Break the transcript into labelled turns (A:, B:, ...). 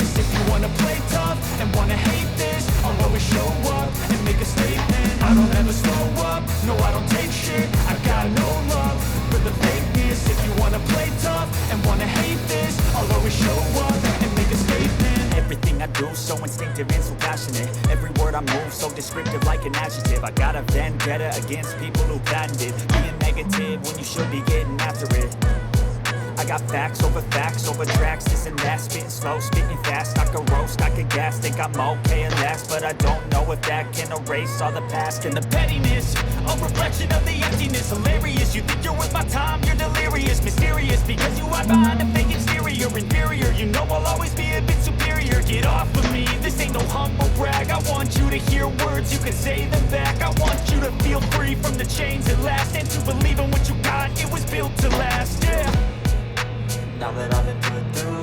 A: this. If you wanna play tough and wanna hate this, I'll always show up and make a statement. I don't ever slow up, no I don't take shit. I got no love for the fakeness. If you wanna play tough and wanna hate this, I'll always show up and make a statement. Everything I do so instinctive and so passionate. Every word I move so descriptive like an adjective. I got a vendetta against people who patented being negative when you should be getting after it. I got facts over tracks, this and that. Spitting slow, spitting fast, I can roast, I can gas. Think I'm okay at last, but I don't know if that can erase all the past. And the pettiness, a reflection of the emptiness. Hilarious, you think you're worth my time, you're delirious. Mysterious, because you hide behind a fake exterior. Inferior, you know I'll always be a bit superior. Get off of me, this ain't no humble brag. I want you to hear words, you can say them back. I want you to feel free from the chains at last, and to believe in what you got, it was built to last, yeah. Now that I've been put through